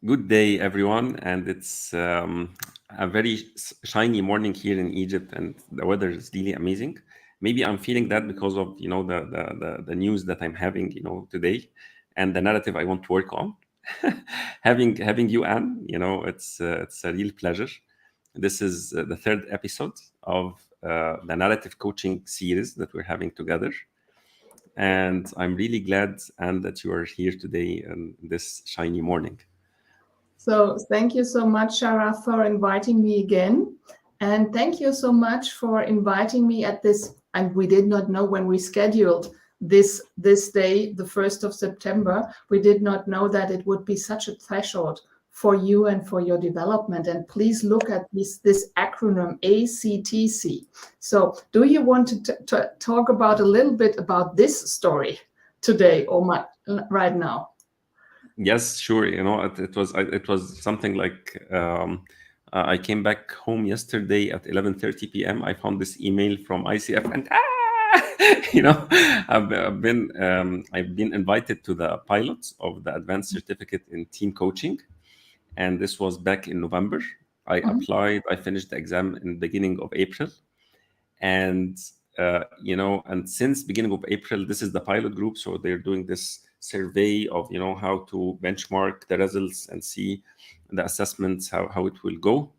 Good day, everyone, and it's a very shiny morning here in Egypt, and the weather is really amazing. Maybe I'm feeling that because of the news that I'm having today, and the narrative I want to work on. Having you, Anne, it's a real pleasure. This is the third episode of the narrative coaching series that we're having together, and I'm really glad, Anne, that you are here today in this shiny morning. So thank you so much, Sharaf, for inviting me again. And thank you so much for inviting me at this. And we did not know when we scheduled this day, the 1st of September. We did not know that it would be such a threshold for you and for your development. And please look at this acronym ACTC. So do you want to talk about a little bit about this story today or right now? Yes, sure. It was something like I came back home yesterday at 11:30 p.m. I found this email from ICF, and I've been invited to the pilot of the advanced certificate in team coaching, and this was back in November. I applied. I finished the exam in the beginning of April, and and since beginning of April, this is the pilot group, so they're doing this survey of how to benchmark the results and see the assessments, how it will go.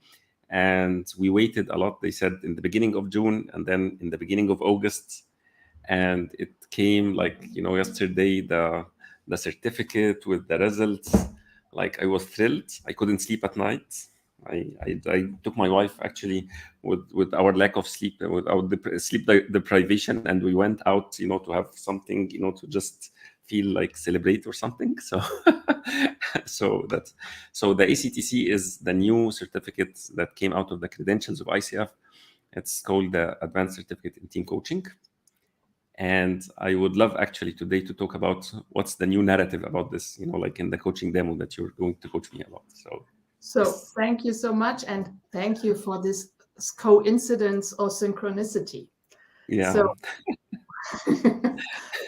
And we waited a lot. They said in the beginning of June, and then in the beginning of August, and it came like yesterday, the certificate with the results. Like, I was thrilled. I couldn't sleep at night. I took my wife, actually, with our lack of sleep, with our sleep deprivation, and we went out to have something, to just feel like celebrate or something. So so the ACTC is the new certificate that came out of the credentials of ICF. It's called the Advanced Certificate in Team Coaching. And I would love, actually, today to talk about what's the new narrative about this, like in the coaching demo that you're going to coach me about. So thank you so much, and thank you for this coincidence or synchronicity. Yeah. So,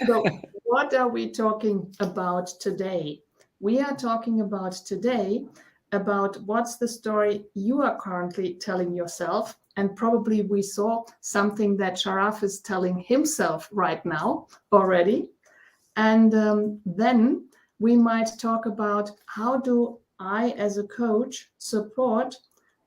so what are we talking about today? We are talking about today about what's the story you are currently telling yourself. And probably we saw something that Sharaf is telling himself right now already. And then we might talk about how do I, as a coach, support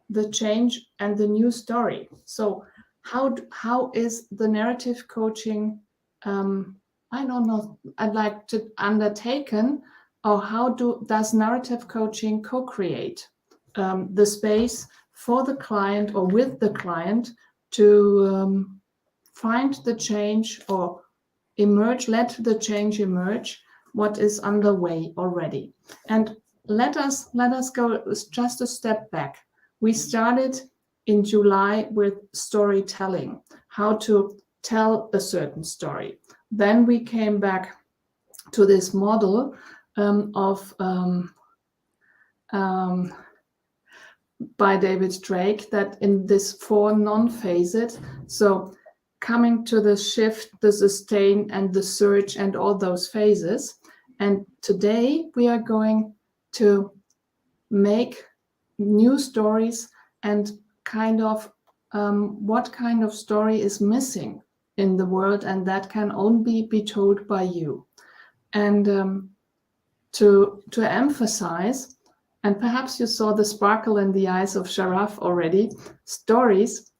the change and the new story. So how is the narrative coaching, I don't know, I'd like to undertaken, or how does narrative coaching co-create the space for the client or with the client to find the change or let the change emerge, what is underway already. And let us go just a step back. We started in July with storytelling, how to tell a certain story. Then we came back to this model by David Drake, that in this 4 non-phases, so coming to the shift, the sustain, and the surge, and all those phases. And today we are going to make new stories and kind of what kind of story is missing in the world, and that can only be told by you. And to emphasize, and perhaps you saw the sparkle in the eyes of Sharaf already, stories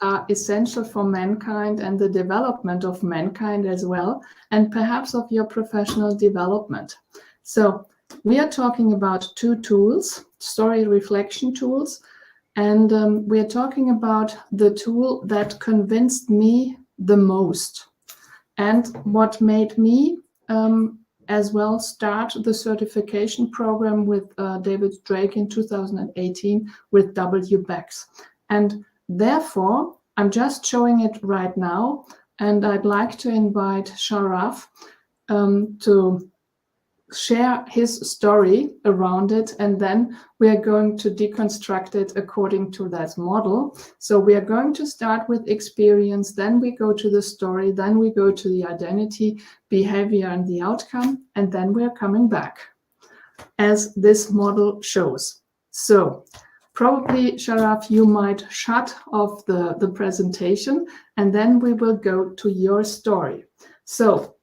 are essential for mankind and the development of mankind as well, and perhaps of your professional development. So we are talking about 2 tools, story reflection tools, and we are talking about the tool that convinced me the most and what made me as well start the certification program with David Drake in 2018 with WBEX. And therefore, I'm just showing it right now, and I'd like to invite Sharaf to share his story around it, and then we are going to deconstruct it according to that model. So we are going to start with experience, then we go to the story, then we go to the identity, behavior, and the outcome, and then we are coming back. as this model shows. So probably, Sharaf, you might shut off the presentation, and then we will go to your story. So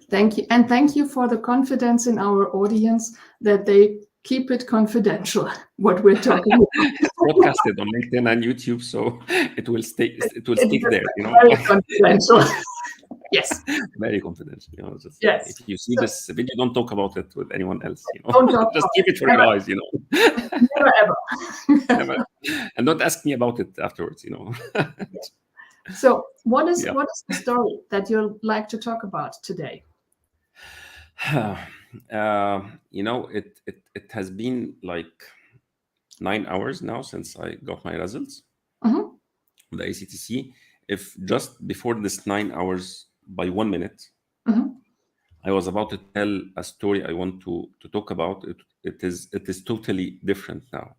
thank you. And thank you for the confidence in our audience that they keep it confidential, what we're talking about. It's broadcasted on LinkedIn and YouTube, so it will stick there, you know. Very confidential. Yes. Very confidential, you know. Just, yes. If you see this video, don't talk about it with anyone else, you know. Don't talk just keep it for your eyes, you know. Never ever. Never. And don't ask me about it afterwards, you know. So what is the story that you'd like to talk about today? You know, it has been like 9 hours now since I got my results, the ACTC. If just before this 9 hours by 1 minute, I was about to tell a story I want to talk about, it is totally different now.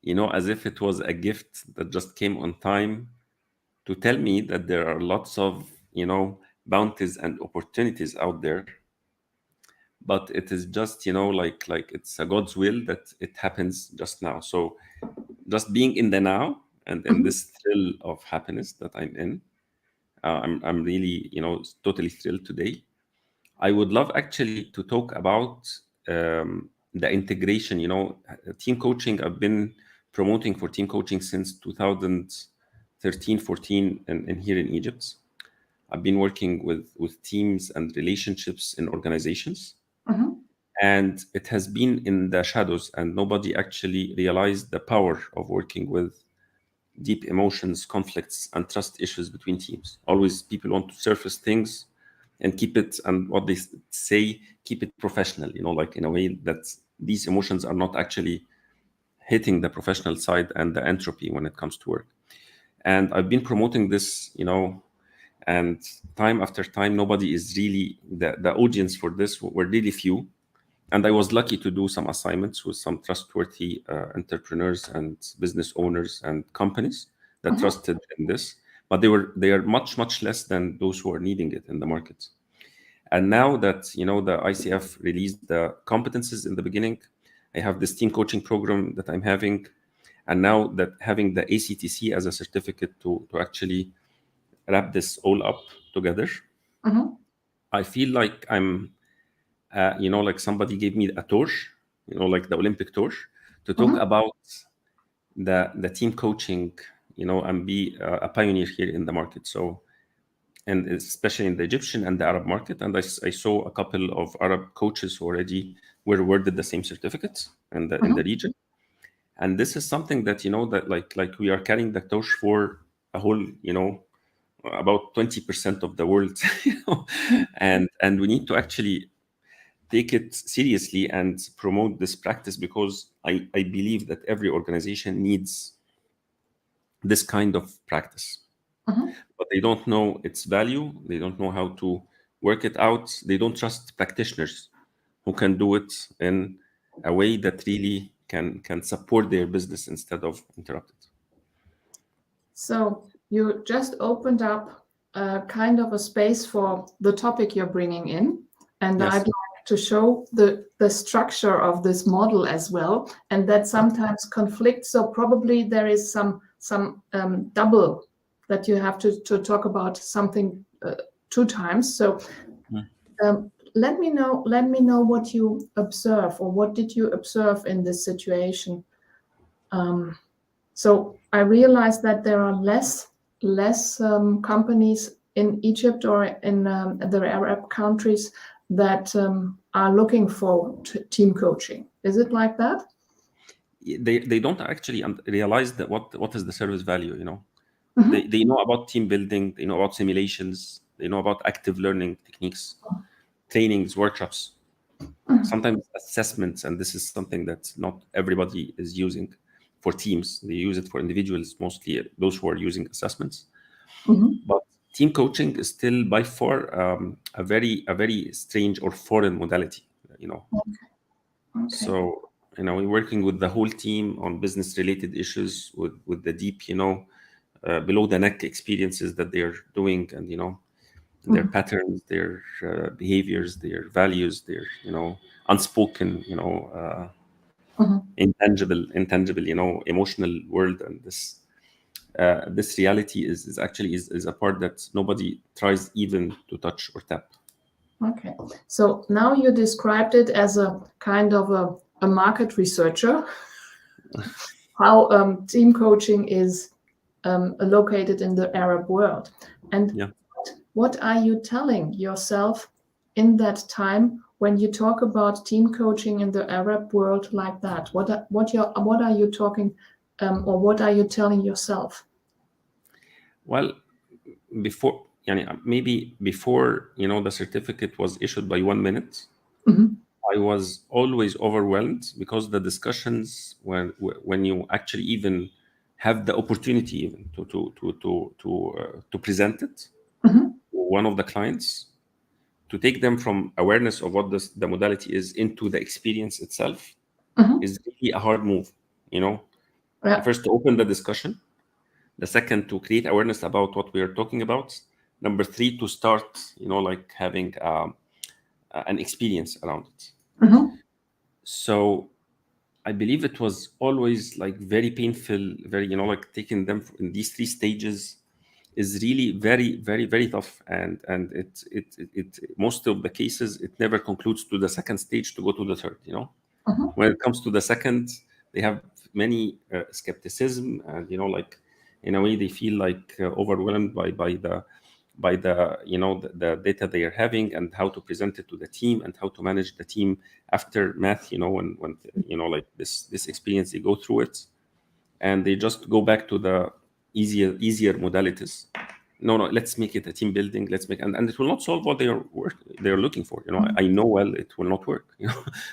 You know, as if it was a gift that just came on time to tell me that there are lots of, you know, bounties and opportunities out there. But it is just, you know, like it's a God's will that it happens just now. So just being in the now and in this thrill of happiness that I'm in, I'm really, you know, totally thrilled today. I would love actually to talk about the integration, you know, team coaching. I've been promoting for team coaching since 2013, 14 and here in Egypt. I've been working with teams and relationships in organizations. And it has been in the shadows, and nobody actually realized the power of working with deep emotions, conflicts, and trust issues between teams. Always people want to surface things and keep it, and what they say, keep it professional, you know, like in a way that these emotions are not actually hitting the professional side and the entropy when it comes to work. And I've been promoting this, you know, and time after time, nobody is really, the audience for this were really few. And I was lucky to do some assignments with some trustworthy entrepreneurs and business owners and companies that trusted in this. But they are much, much less than those who are needing it in the market. And now that, you know, the ICF released the competencies in the beginning, I have this team coaching program that I'm having. And now that having the ACTC as a certificate to actually wrap this all up together, I feel like I'm, you know, like somebody gave me a torch, you know, like the Olympic torch, to talk about the team coaching, you know, and be a pioneer here in the market. So, and especially in the Egyptian and the Arab market. And I saw a couple of Arab coaches who already were awarded the same certificates in the region. And this is something that, you know, that like we are carrying the torch for a whole, you know, about 20% of the world, you know, and we need to actually take it seriously and promote this practice, because I believe that every organization needs this kind of practice. But they don't know its value. They don't know how to work it out. They don't trust practitioners who can do it in a way that really can support their business instead of interrupt it. So you just opened up a kind of a space for the topic you're bringing in. And Yes. I'd like to show the structure of this model as well. And that sometimes conflicts. So probably there is some double that you have to talk about something 2 times. So let me know what you observe, or what did you observe in this situation. So I realized that there are less companies in Egypt or in the Arab countries that are looking for team coaching. Is it like that? They don't actually realize that what is the service value, you know. They know about team building, they know about simulations, they know about active learning techniques, trainings, workshops, sometimes assessments, and this is something that not everybody is using for teams. They use it for individuals, mostly those who are using assessments. But team coaching is still by far a very strange or foreign modality, you know. Okay. So, you know, we're working with the whole team on business related issues with the deep, you know, below the neck experiences that they're doing, and, you know, their patterns, their behaviors, their values, their unspoken, intangible, emotional world. And this reality is actually a part that nobody tries even to touch or tap. Okay, so now you described it as a kind of a market researcher, how team coaching is located in the Arab world. And what are you telling yourself in that time when you talk about team coaching in the Arab world like that? What are you talking, or what are you telling yourself? Well, maybe before the certificate was issued by 1 minute, I was always overwhelmed because the discussions when you actually even have the opportunity even to present it to one of the clients, to take them from awareness of what the modality is into the experience itself is really a hard move. First, to open the discussion. The second, to create awareness about what we are talking about. Number 3, to start, having an experience around it. So I believe it was always very painful, very, taking them in these 3 stages is really very, very, very tough. And it most of the cases, it never concludes to the second stage to go to the third, When it comes to the second, they have many skepticism, and, in a way they feel overwhelmed by the the data they are having, and how to present it to the team, and how to manage the team aftermath, when this experience, they go through it, and they just go back to the easier modalities. No, let's make it a team building. Let's make, and it will not solve what they are looking for. I know well it will not work.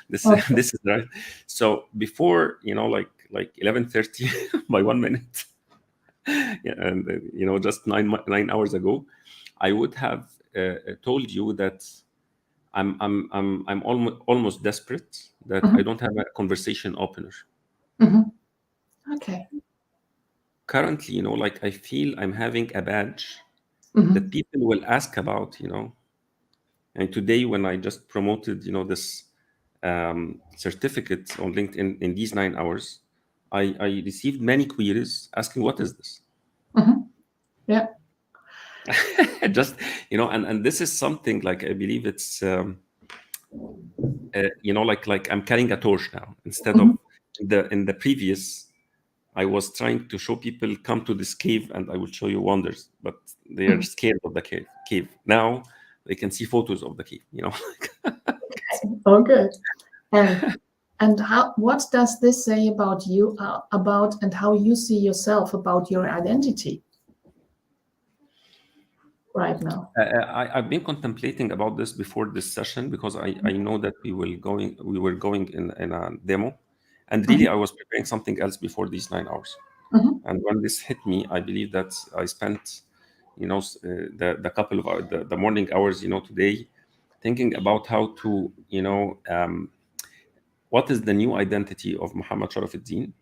This is right. So before 11:30 by 1 minute, and just 9 hours ago, I would have told you that I'm almost desperate that I don't have a conversation opener. Okay. Currently, I feel I'm having a badge that people will ask about, And today, when I just promoted, this certificate on LinkedIn in these 9 hours, I received many queries asking, "What is this?" Yeah. Just and this is something I believe it's I'm carrying a torch now, instead of in the previous. I was trying to show people, come to this cave and I will show you wonders, but they are scared of the cave. Now they can see photos of the cave, Okay. And what does this say about you, and how you see yourself, about your identity right now? I've been contemplating about this before this session, because I know that we were going in a demo, and really I was preparing something else before these 9 hours. And when this hit me, I believe that I spent the couple of hours, the morning hours today, thinking about how to what is the new identity of Muhammad Sharafuddin,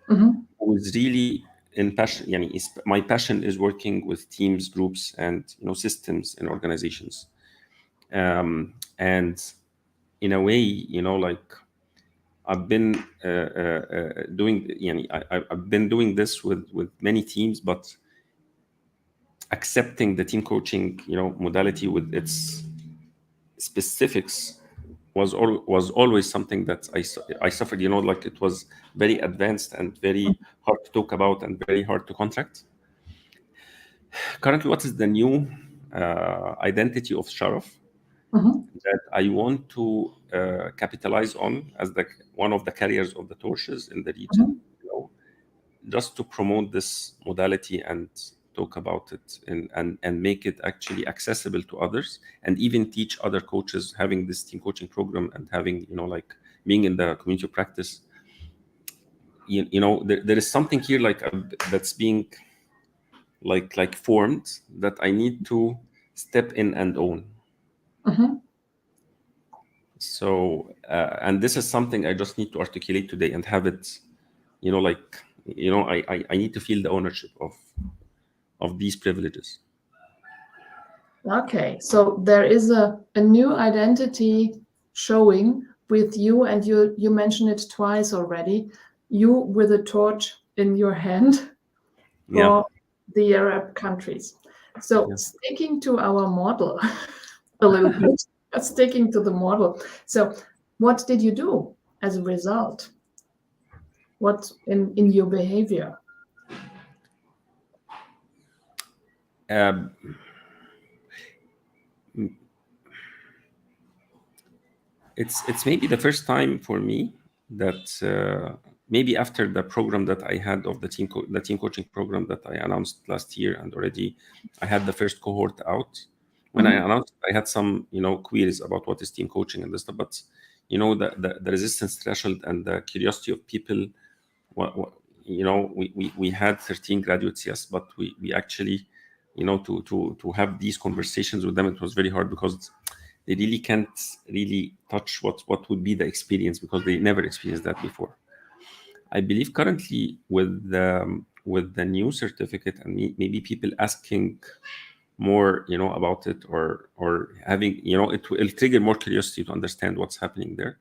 who is really in passion. My passion is working with teams, groups, and systems in organizations. And in a way, I've been doing. I've been doing this with many teams, but accepting the team coaching, modality with its specifics was always something that I suffered. It was very advanced and very hard to talk about and very hard to contract. Currently, what is the new identity of Sharaf that I want to capitalize on as one of the carriers of the torches in the region, just to promote this modality and talk about it, and make it actually accessible to others, and even teach other coaches, having this team coaching program and having being in the community of practice. There is something here that's being formed, that I need to step in and own. So and this is something I just need to articulate today and have it, I need to feel the ownership of these privileges. Okay, so there is a new identity showing with you, and you mentioned it twice already. You with a torch in your hand Yeah. for the Arab countries. So Yeah. sticking to our model a little bit, sticking to the model. So what did you do as a result? What in your behavior? Um, it's maybe the first time for me that maybe after the program that I had of the team coaching program that I announced last year, and already I had the first cohort out. When I announced, I had some queries about what is team coaching and this stuff, but the resistance threshold and the curiosity of people. We had 13 graduates, yes, but we actually, to have these conversations with them, it was very hard because they really can't really touch what would be the experience because they never experienced that before. I believe currently with the new certificate and maybe people asking more, about it, or having, it will trigger more curiosity to understand what's happening there.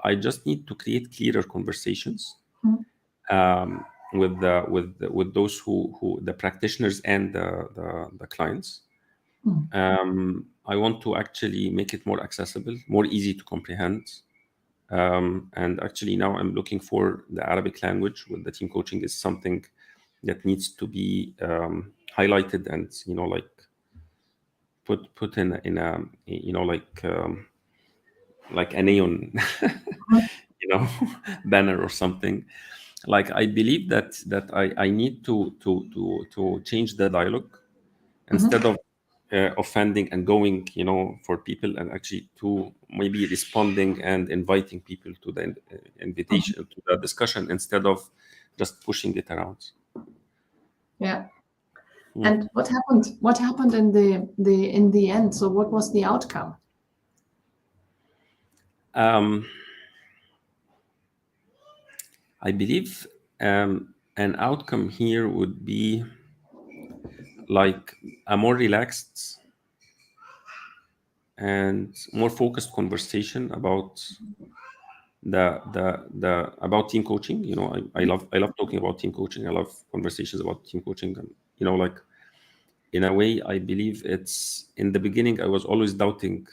I just need to create clearer conversations with those who the practitioners and the clients. I want to actually make it more accessible, more easy to comprehend. And actually now I'm looking for the Arabic language with the team coaching is something that needs to be highlighted and like put in a like a neon banner or something. Like I believe that I need to change the dialogue instead of offending and going for people, and actually to maybe responding and inviting people to the invitation to the discussion instead of just pushing it around. Yeah. And what happened? What happened in the end? So what was the outcome? I believe an outcome here would be like a more relaxed and more focused conversation about the about team coaching. I love talking about team coaching. I love conversations about team coaching, and like in a way I believe it's in the beginning I was always doubting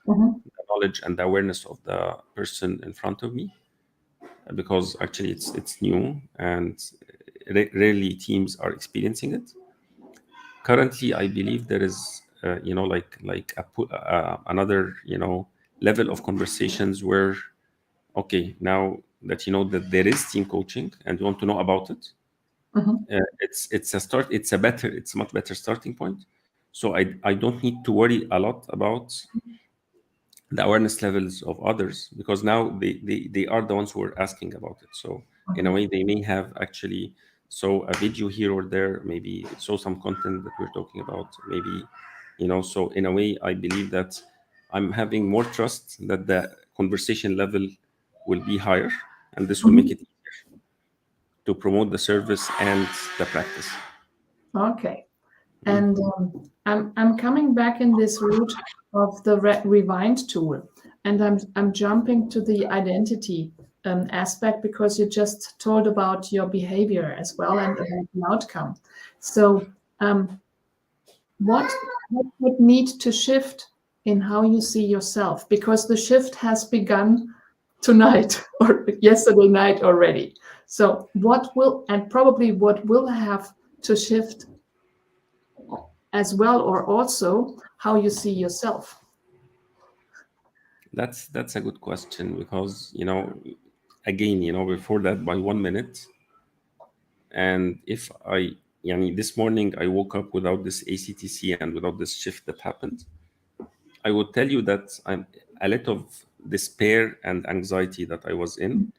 the knowledge and the awareness of the person in front of me, because actually it's new and rarely teams are experiencing it. Currently I believe there is like another level of conversations where, okay, now that you know that there is team coaching and you want to know about it, it's a much better starting point. So I don't need to worry a lot about the awareness levels of others, because now they are the ones who are asking about it. So in a way they may have actually saw a video here or there, maybe saw some content that we're talking about, maybe so in a way I believe that I'm having more trust that the conversation level will be higher, and this will make it easier to promote the service and the practice. Okay. And I'm coming back in this route of the rewind tool, and I'm jumping to the identity aspect, because you just told about your behavior as well and about the outcome. So what would need to shift in how you see yourself? Because the shift has begun tonight or yesterday night already. So what will, and probably what will have to shift as well, or also how you see yourself? That's a good question, because again, before that by 1 minute, and if this morning I woke up without this ACTC and without this shift that happened, I would tell you that I'm a lot of despair and anxiety that I was in,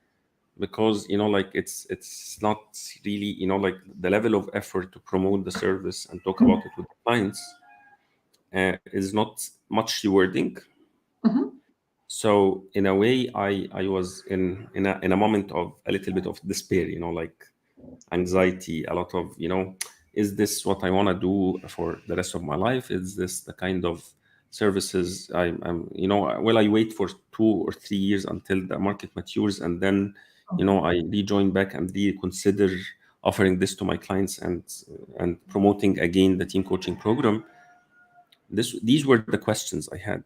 because like it's not really like the level of effort to promote the service and talk about it with the clients is not much rewarding. So in a way I was in a moment of a little bit of despair, like anxiety, a lot of is this what I want to do for the rest of my life? Is this the kind of services I'm will I wait for 2 or 3 years until the market matures and then I rejoin back and reconsider offering this to my clients and promoting again the team coaching program? These were the questions I had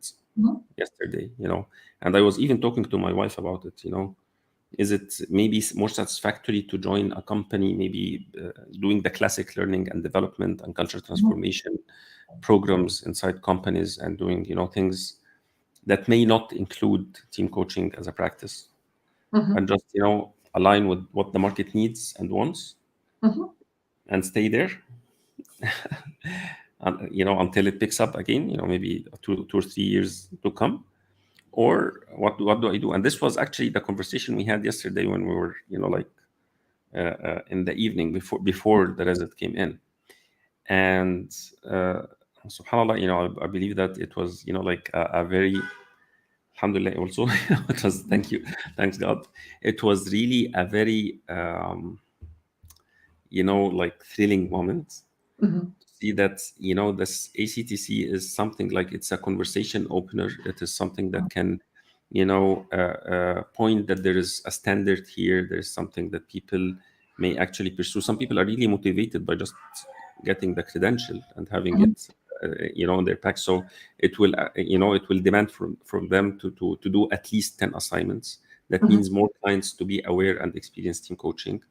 yesterday, and I was even talking to my wife about it. Is it maybe more satisfactory to join a company, maybe doing the classic learning and development and culture transformation programs inside companies and doing, things that may not include team coaching as a practice, and just, align with what the market needs and wants and stay there, until it picks up again, maybe 2 or 3 years to come? Or what do I do? And this was actually the conversation we had yesterday when we were, in the evening before the result came in. And subhanAllah, I believe that it was, like a very, alhamdulillah also, it was, thanks God. It was really a very, like thrilling moment. See that, this ACTC is something like it's a conversation opener. It is something that can, point that there is a standard here. There's something that people may actually pursue. Some people are really motivated by just getting the credential and having it, in their pack. So it will, it will demand from them to do at least 10 assignments. That means more clients to be aware and experience team coaching.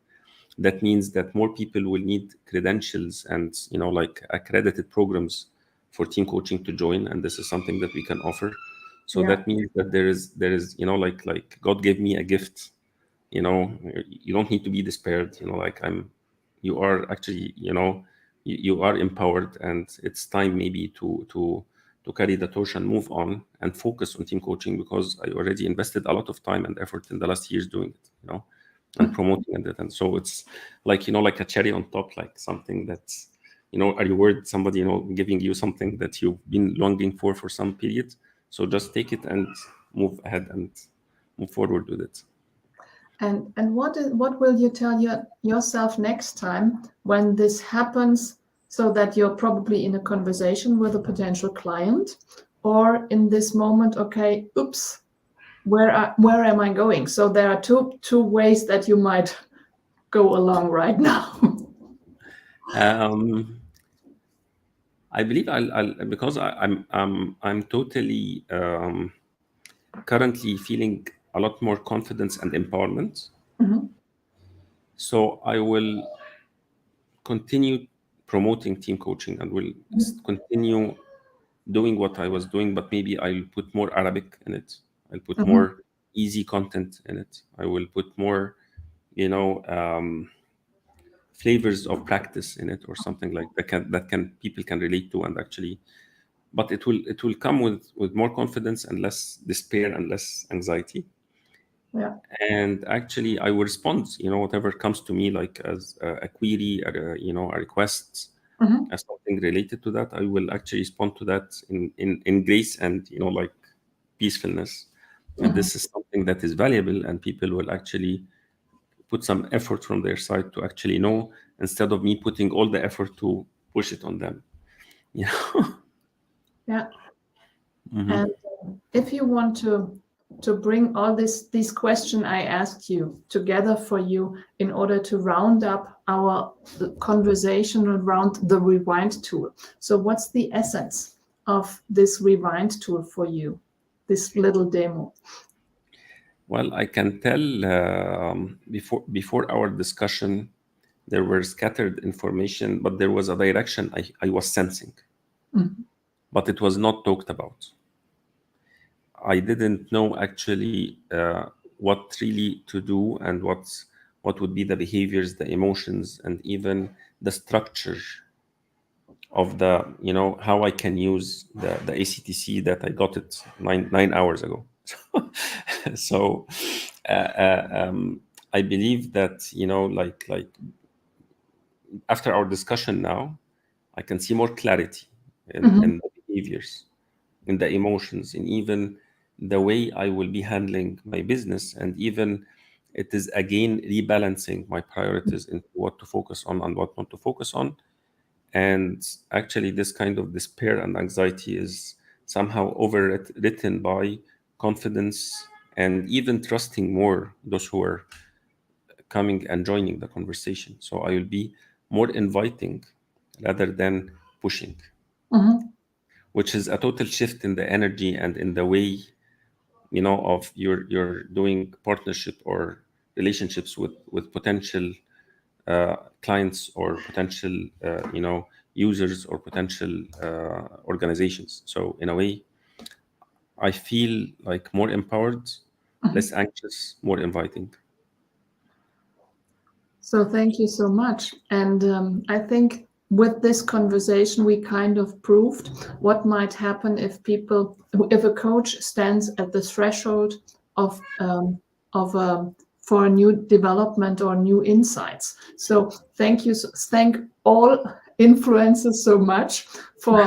That means that more people will need credentials and, like accredited programs for team coaching to join. And this is something that we can offer. So that means that there is, like God gave me a gift, you don't need to be despaired, like you are actually, you are empowered, and it's time maybe to carry the torch and move on and focus on team coaching, because I already invested a lot of time and effort in the last years doing it, and promoting it. And so it's like, like a cherry on top, like something that's, a reward, somebody, giving you something that you've been longing for some period. So just take it and move ahead and move forward with it. And what will you tell yourself next time when this happens, so that you're probably in a conversation with a potential client, or in this moment, okay, oops, where am I going? So there are two ways that you might go along right now. I believe I'll because I'm totally currently feeling a lot more confidence and empowerment. So I will continue promoting team coaching and will continue doing what I was doing, but maybe I'll put more Arabic in it. I'll put more easy content in it. I will put more, flavors of practice in it, or something like that can people can relate to, and actually, but it will come with more confidence and less despair and less anxiety. And actually I will respond, whatever comes to me, like as a query or a request, as something related to that. I will actually respond to that in grace and, like peacefulness. And this is something that is valuable, and people will actually put some effort from their side to actually know, instead of me putting all the effort to push it on them. And if you want to bring all these questions I asked you together for you in order to round up our conversation around the rewind tool. So what's the essence of this rewind tool for you, this little demo? Well, I can tell before our discussion, there were scattered information, but there was a direction I was sensing, but it was not talked about. I didn't know actually what really to do, and what would be the behaviors, the emotions, and even the structure of the, how I can use the ACTC that I got it nine hours ago. So I believe that, like after our discussion now, I can see more clarity in the behaviors, in the emotions, and even the way I will be handling my business. And even it is again rebalancing my priorities into what to focus on and what not to focus on. And actually, this kind of despair and anxiety is somehow overwritten by confidence and even trusting more those who are coming and joining the conversation. So I will be more inviting rather than pushing, which is a total shift in the energy and in the way, of you're doing partnership or relationships with potential clients or potential users or potential organizations. So in a way, I feel like more empowered, less anxious, more inviting. So thank you so much. And I think with this conversation, we kind of proved what might happen if a coach stands at the threshold of for a new development or new insights. So thank all influencers so much for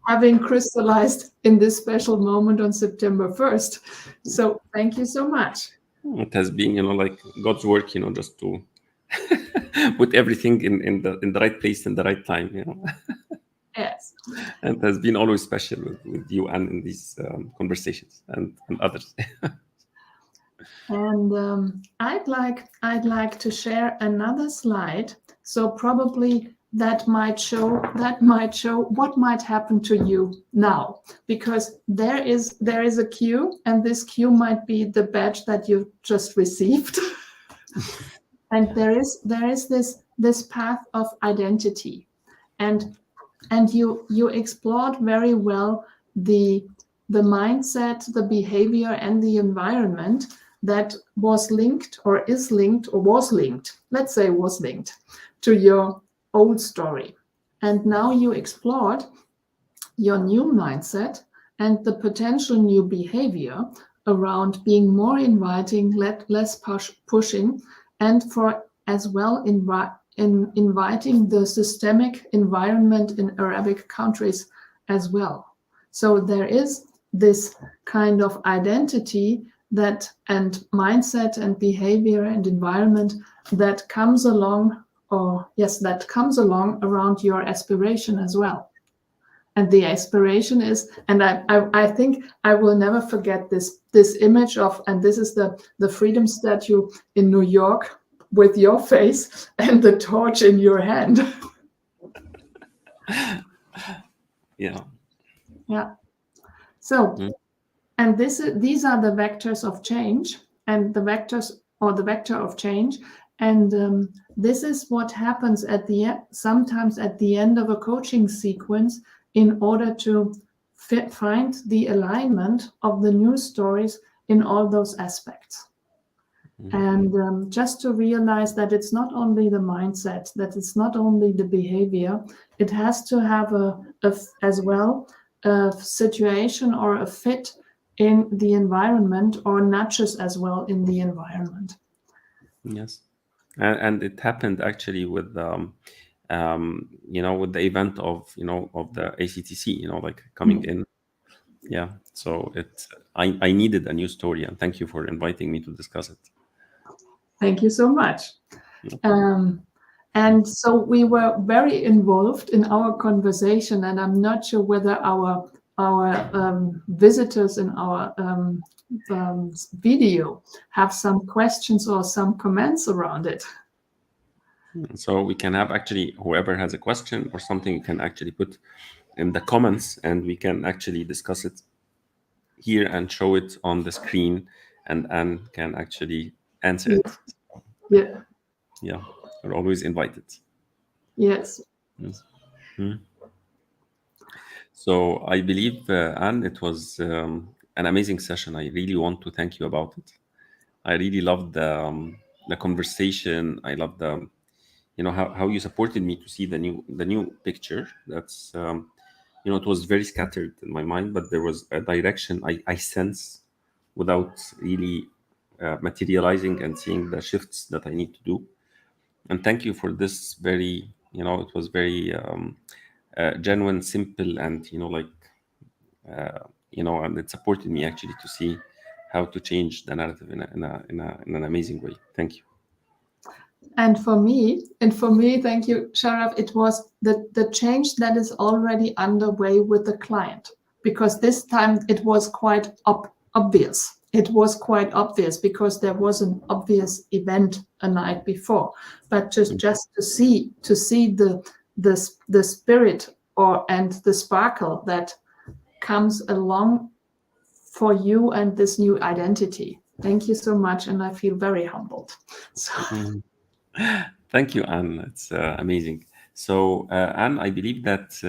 having crystallized in this special moment on September 1st. So thank you so much. It has been, like God's work, just to put everything in the right place in the right time, Yes. And it has been always special with you and in these conversations and others. And I'd like to share another slide. So probably that might show what might happen to you now, because there is a queue, and this queue might be the badge that you just received. And there is this path of identity, and you explored very well the mindset, the behavior, and the environment that was linked or is linked or was linked, let's say was linked, to your old story. And now you explored your new mindset and the potential new behavior around being more inviting, less pushing, and for as well in inviting the systemic environment in Arabic countries as well. So there is this kind of identity and mindset and behavior and environment that comes along, around your aspiration as well. And the aspiration is, and I think I will never forget this image of, and this is the Freedom Statue in New York with your face and the torch in your hand. Yeah. So, and these are the vectors of change, and the vector of change. And this is what happens sometimes at the end of a coaching sequence, in order to find the alignment of the new stories in all those aspects. And just to realize that it's not only the mindset, that it's not only the behavior, it has to have as well a situation or a fit in the environment, or nudges as well in the environment. Yes, and it happened actually with with the event of the ACTC, like coming in. Yeah, so I needed a new story, and thank you for inviting me to discuss it. Thank you so much. And so we were very involved in our conversation, and I'm not sure whether our visitors in our video have some questions or some comments around it. So we can have actually, whoever has a question or something, you can actually put in the comments, and we can actually discuss it here and show it on the screen, and Anne can actually answer it. Yeah. Yeah, you're always invited. Yes. So I believe, Anne, it was an amazing session. I really want to thank you about it. I really loved the conversation. I loved how you supported me to see the new picture. That's it was very scattered in my mind, but there was a direction I sense without really materializing and seeing the shifts that I need to do. And thank you for this very, it was very genuine, simple, and and it supported me actually to see how to change the narrative in an amazing way. Thank you. And for me, thank you, Sharaf, it was the change that is already underway with the client, because this time it was quite obvious. It was quite obvious because there was an obvious event a night before, but just to see the spirit and the sparkle that comes along for you and this new identity. Thank you so much, and I feel very humbled. So. Thank you, Anne. It's amazing. So, Anne, I believe that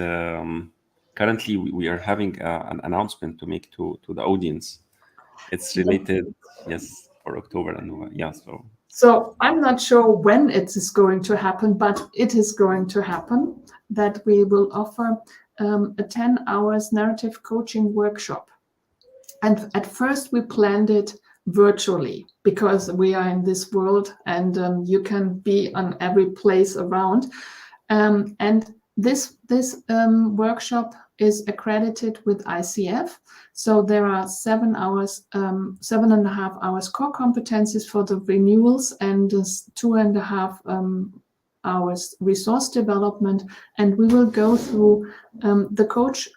currently we are having an announcement to make to the audience. It's related, yes, for October and November. Yeah, so I'm not sure when it is going to happen, but it is going to happen that we will offer a 10 hours narrative coaching workshop. And at first we planned it virtually because we are in this world and you can be on every place around. And this workshop is accredited with ICF. So there are 7 hours, 7.5 hours core competencies for the renewals and 2.5 hours resource development. And we will go through the coach,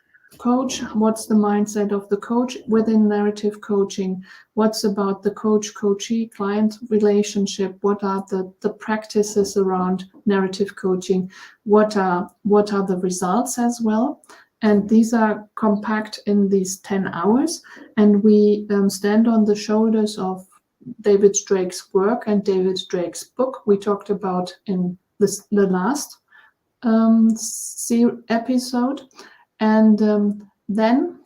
what's the mindset of the coach within narrative coaching, what's about the coach-coachee client relationship, what are the practices around narrative coaching, what are the results as well. And these are compact in these 10 hours. And we stand on the shoulders of David Drake's work and David Drake's book we talked about in the last episode. And then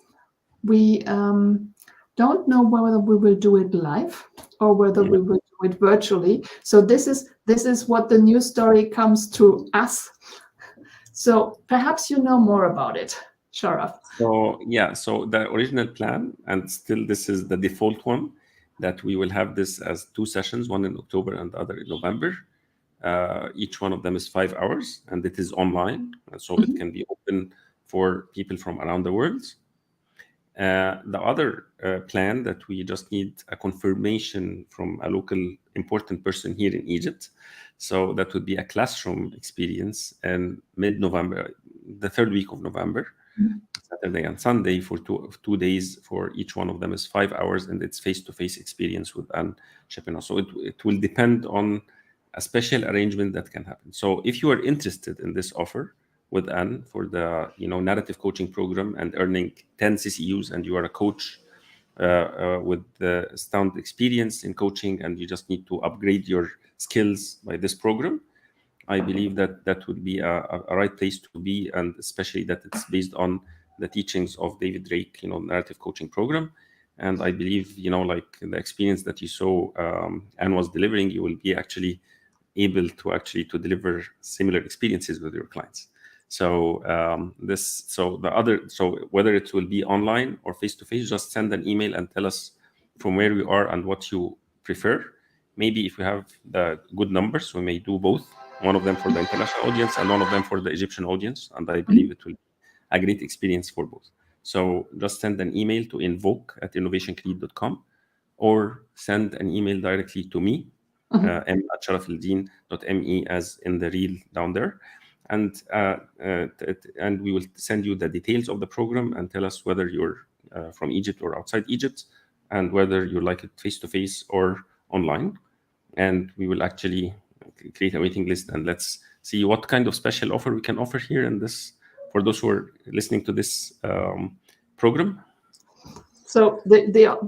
we don't know whether we will do it live or whether we will do it virtually. So this is what the news story comes to us. So perhaps you know more about it, Sharaf. So yeah, so the original plan, and still this is the default one, that we will have this as 2 sessions, one in October and the other in November. Each one of them is 5 hours, and it is online, so it can be open for people from around the world. The other plan that we just need a confirmation from a local important person here in Egypt. So that would be a classroom experience in mid-November, the 3rd week of November, Saturday and Sunday for 2 days. For each one of them is 5 hours, and it's face-to-face experience with Anne Schweppenhäußer. So it will depend on a special arrangement that can happen. So if you are interested in this offer with Anne for the narrative coaching program and earning 10 CCUs, and you are a coach with the sound experience in coaching, and you just need to upgrade your skills by this program, I believe that would be a right place to be, and especially that it's based on the teachings of David Drake, narrative coaching program. And I believe, like the experience that you saw Anne was delivering, you will be actually able to deliver similar experiences with your clients. So whether it will be online or face-to-face, just send an email and tell us from where you are and what you prefer. Maybe if we have the good numbers, we may do both. One of them for the international audience and one of them for the Egyptian audience. And I believe it will be a great experience for both. So just send an email to invoke@innovationcreate.com or send an email directly to me, m@sharafeldeen.me, as in the reel down there. And we will send you the details of the program and tell us whether you're from Egypt or outside Egypt, and whether you like it face-to-face or online. And we will actually create a waiting list, and let's see what kind of special offer we can offer here in this for those who are listening to this program. So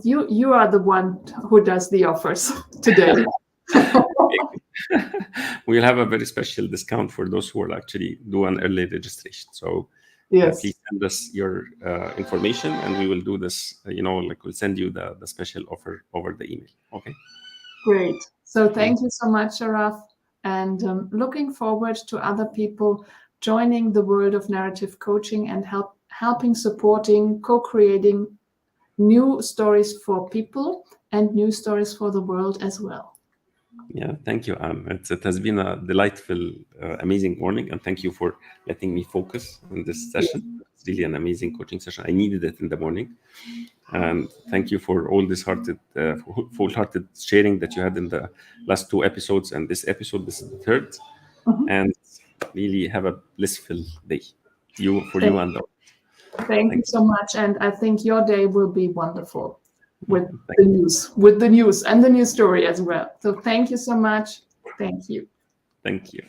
you are the one who does the offers today. We'll have a very special discount for those who will actually do an early registration. So yes, please send us your information, and we will do this. We'll send you the special offer over the email. Okay. Great. So thank you so much, Sharaf, and looking forward to other people joining the world of narrative coaching and helping, supporting, co-creating new stories for people and new stories for the world as well. Yeah, thank you, Anne. It has been a delightful, amazing morning, and thank you for letting me focus on this session. was really an amazing coaching session. I needed it in the morning. And thank you for all this full-hearted sharing that you had in the last 2 episodes. And this episode, this is the 3rd. And really have a blissful day. You and all. Thank you so much. And I think your day will be wonderful with the news and the news story as well. So thank you so much. Thank you. Thank you.